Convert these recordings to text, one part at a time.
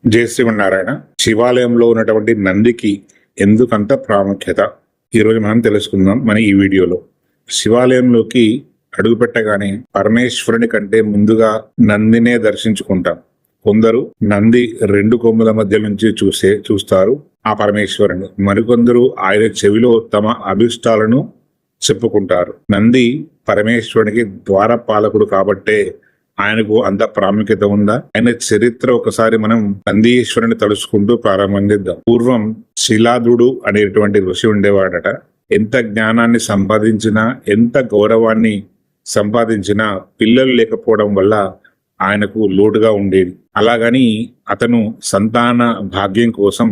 జై శ్రీమన్నారాయణ. శివాలయంలో ఉన్నటువంటి నందికి ఎందుకంత ప్రాముఖ్యత ఈరోజు మనం తెలుసుకుందాం మన ఈ వీడియోలో. శివాలయంలోకి అడుగు పెట్టగానే పరమేశ్వరుని కంటే ముందుగా నందినే దర్శించుకుంటాం. కొందరు నంది రెండు కొమ్ముల మధ్య నుంచి చూస్తారు ఆ పరమేశ్వరుని. మరికొందరు ఆయన చెవిలో తమ అభిష్టాలను చెప్పుకుంటారు. నంది పరమేశ్వరునికి ద్వారపాలకుడు కాబట్టే ఆయనకు అంత ప్రాముఖ్యత ఉందా? ఆయన చరిత్ర ఒకసారి మనం నందీశ్వరుని తలుచుకుంటూ ప్రారంభిద్దాం. పూర్వం శిలాదుడు అనేటువంటి ఋషి ఉండేవాడట. ఎంత జ్ఞానాన్ని సంపాదించినా, ఎంత గౌరవాన్ని సంపాదించినా పిల్లలు లేకపోవడం వల్ల ఆయనకు లోటుగా ఉండేది. అలాగని అతను సంతాన భాగ్యం కోసం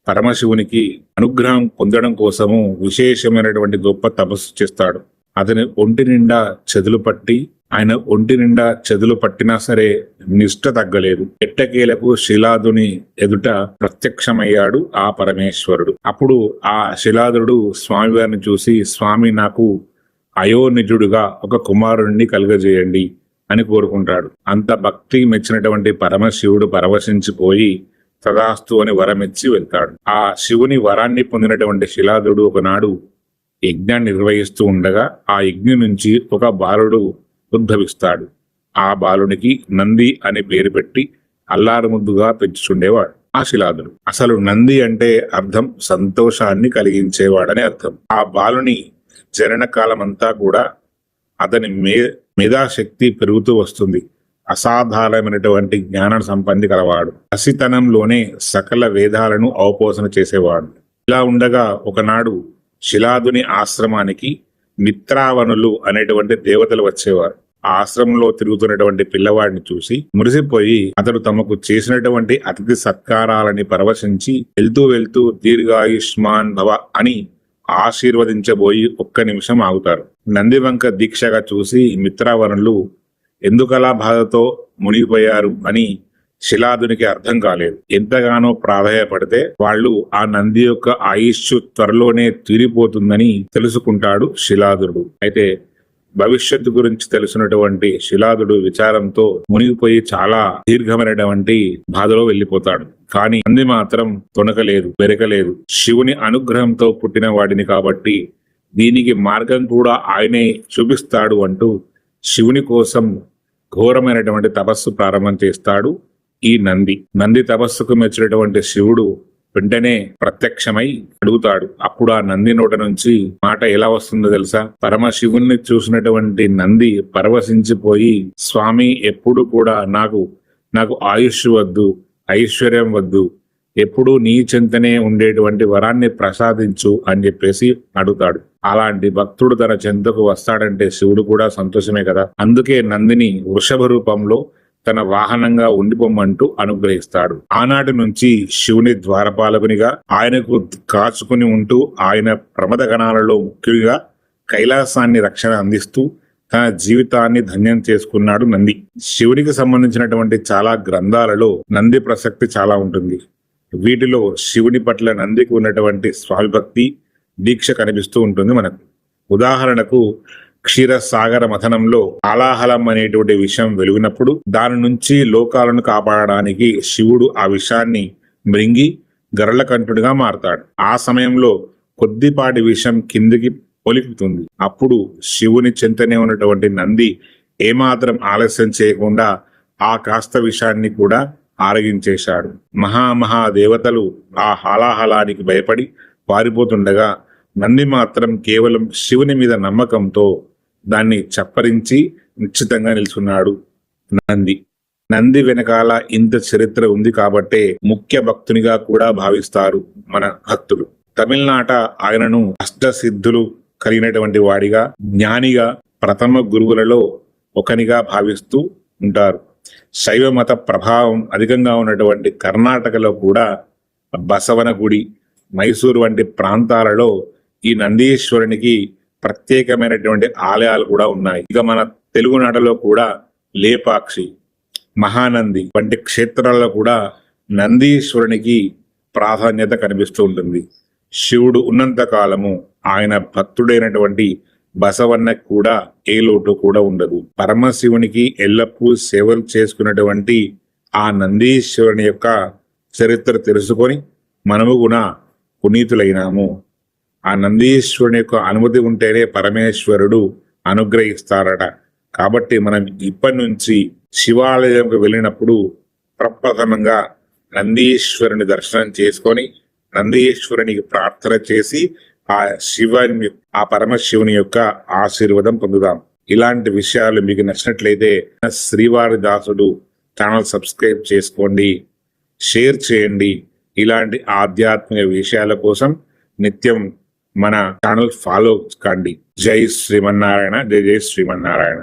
పరమశివునికి అనుగ్రహం పొందడం కోసము విశేషమైనటువంటి గొప్ప తపస్సు చేస్తాడు. అతని ఒంటి నిండా చెదులు పట్టి ఆయన ఒంటి నిండా చెదులు పట్టినా సరే నిష్ఠ తగ్గలేదు. ఎట్టకేలకు శిలాదుని ఎదుట ప్రత్యక్షమయ్యాడు ఆ పరమేశ్వరుడు. అప్పుడు ఆ శిలాదుడు స్వామివారిని చూసి, స్వామి, నాకు అయోనిజుడుగా ఒక కుమారుణ్ణి కలుగజేయండి అని కోరుకుంటాడు. అంత భక్తి మెచ్చినటువంటి పరమశివుడు పరవశించిపోయి తదాస్తు అని వరమిచ్చి వెళ్తాడు. ఆ శివుని వరాన్ని పొందినటువంటి శిలాదుడు ఒకనాడు యజ్ఞాన్ని నిర్వహిస్తూ ఉండగా ఆ యజ్ఞం నుంచి ఒక బాలుడు ఉద్భవిస్తాడు. ఆ బాలునికి నంది అని పేరు పెట్టి అల్లారుముద్దుగా పెంచుచుండేవాడు ఆ శిలాదుడు. అసలు నంది అంటే అర్థం సంతోషాన్ని కలిగించేవాడని అర్థం. ఆ బాలుని జనన కాలం అంతా కూడా అతని మేధాశక్తి పెరుగుతూ వస్తుంది. అసాధారణమైనటువంటి జ్ఞాన సంపత్తి కలవాడు. పసితనంలోనే సకల వేదాలను అవపోసన చేసేవాడు. ఇలా ఉండగా ఒకనాడు శిలాదుని ఆశ్రమానికి మిత్రావనులు అనేటువంటి దేవతలు వచ్చేవారు. ఆ ఆశ్రమంలో తిరుగుతున్నటువంటి పిల్లవాడిని చూసి మురిసిపోయి అతడు తమకు చేసినటువంటి అతిథి సత్కారాలని పరవశించి వెళ్తూ దీర్ఘాయుష్మాన్ భవ అని ఆశీర్వదించబోయి ఒక్క నిమిషం ఆగుతారు. నందివంక దీక్షగా చూసి మిత్రావనులు ఎందుకలా బాధతో మునిగిపోయారు అని శిలాదునికి అర్థం కాలేదు. ఎంతగానో ప్రాధాయపడితే వాళ్ళు ఆ నంది యొక్క ఆయుష్ త్వరలోనే తీరిపోతుందని తెలుసుకుంటాడు శిలాదుడు. అయితే భవిష్యత్తు గురించి తెలిసినటువంటి శిలాదుడు విచారంతో మునిగిపోయి చాలా దీర్ఘమైనటువంటి బాధలో వెళ్లిపోతాడు. కానీ నంది మాత్రం తొణకలేదు, పెరగలేదు. శివుని అనుగ్రహంతో పుట్టిన వాడిని కాబట్టి దీనికి మార్గం కూడా ఆయనే చూపిస్తాడు అంటూ శివుని కోసం ఘోరమైనటువంటి తపస్సు ప్రారంభం చేస్తాడు ఈ నంది తపస్సుకు మెచ్చినటువంటి శివుడు వెంటనే ప్రత్యక్షమై అడుగుతాడు. అప్పుడు ఆ నంది నోట నుంచి మాట ఎలా వస్తుందో తెలుసా? పరమశివుణ్ణి చూసినటువంటి నంది పరవశించిపోయి, స్వామి, ఎప్పుడు కూడా నాకు ఆయుష్ వద్దు, ఐశ్వర్యం వద్దు, ఎప్పుడూ నీ చెంతనే ఉండేటువంటి వరాన్ని ప్రసాదించు అని చెప్పేసి అడుగుతాడు. అలాంటి భక్తుడు తన చెంతకు వస్తాడంటే శివుడు కూడా సంతోషమే కదా. అందుకే నందిని వృషభ రూపంలో తన వాహనంగా ఉండిపోమ్మంటూ అనుగ్రహిస్తాడు. ఆనాటి నుంచి శివుని ద్వారపాలకునిగా ఆయనకు కాచుకుని ఉంటూ ఆయన ప్రమద గణాలలో ముఖ్యంగా కైలాసాన్ని రక్షణ అందిస్తూ తన జీవితాన్ని ధన్యం చేసుకున్నాడు నంది. శివునికి సంబంధించినటువంటి చాలా గ్రంథాలలో నంది ప్రసక్తి చాలా ఉంటుంది. వీటిలో శివుని పట్ల నందికి ఉన్నటువంటి స్వామిభక్తి దీక్ష కనిపిస్తూ ఉంటుంది మనకు. ఉదాహరణకు క్షీరసాగర మథనంలో ఆలాహలం అనేటువంటి విషయం వెలుగునప్పుడు దాని నుంచి లోకాలను కాపాడడానికి శివుడు ఆ విషయాన్ని మృంగి గరళకంఠుడిగా మారతాడు. ఆ సమయంలో కొద్దిపాటి విషయం కిందికి పొలిపుతుంది. అప్పుడు శివుని చెంతనే ఉన్నటువంటి నంది ఏమాత్రం ఆలస్యం చేయకుండా ఆ కాస్త విషయాన్ని కూడా ఆరగించేశాడు. మహా దేవతలు ఆ హాలాహలానికి భయపడి పారిపోతుండగా నంది మాత్రం కేవలం శివుని మీద నమ్మకంతో దాన్ని చప్పరించి నిశ్చితంగా నిల్చున్నాడు. నంది వెనకాల ఇంత చరిత్ర ఉంది కాబట్టే ముఖ్య భక్తునిగా కూడా భావిస్తారు మన భక్తులు. తమిళనాట ఆయనను అష్టసిద్ధులు కలిగినటువంటి వాడిగా, జ్ఞానిగా, ప్రథమ గురువులలో ఒకనిగా భావిస్తూ ఉంటారు. శైవ మత ప్రభావం అధికంగా ఉన్నటువంటి కర్ణాటకలో కూడా బసవనగుడి, మైసూరు వంటి ప్రాంతాలలో ఈ నందీశ్వరునికి ప్రత్యేకమైనటువంటి ఆలయాలు కూడా ఉన్నాయి. ఇక మన తెలుగునాటలో కూడా లేపాక్షి, మహానంది వంటి క్షేత్రాల్లో కూడా నందీశ్వరునికి ప్రాధాన్యత కనిపిస్తూ ఉంటుంది. శివుడు ఉన్నంత కాలము ఆయన భక్తుడైనటువంటి బసవన్న కూడా ఏ లోటు కూడా ఉండదు. పరమశివునికి ఎల్లప్పుడూ సేవలు చేసుకున్నటువంటి ఆ నందీశ్వరుని యొక్క చరిత్ర తెలుసుకొని మనము కూడా పునీతులైనాము. ఆ నందీశ్వరుని యొక్క అనుమతి ఉంటేనే పరమేశ్వరుడు అనుగ్రహిస్తారట. కాబట్టి మనం ఇప్పటి నుంచి శివాలయంకు వెళ్ళినప్పుడు ప్రప్రథమంగా నందీశ్వరుని దర్శనం చేసుకొని నందీశ్వరునికి ప్రార్థన చేసి ఆ పరమశివుని యొక్క ఆశీర్వాదం పొందుదాం. ఇలాంటి విషయాలు మీకు నచ్చినట్లయితే శ్రీవారి దాసుడు ఛానల్ సబ్స్క్రైబ్ చేసుకోండి, షేర్ చేయండి. ఇలాంటి ఆధ్యాత్మిక విషయాల కోసం నిత్యం మన ఛానల్ ఫాలో కండి. జై శ్రీమన్నారాయణ, జై జై శ్రీమన్నారాయణ.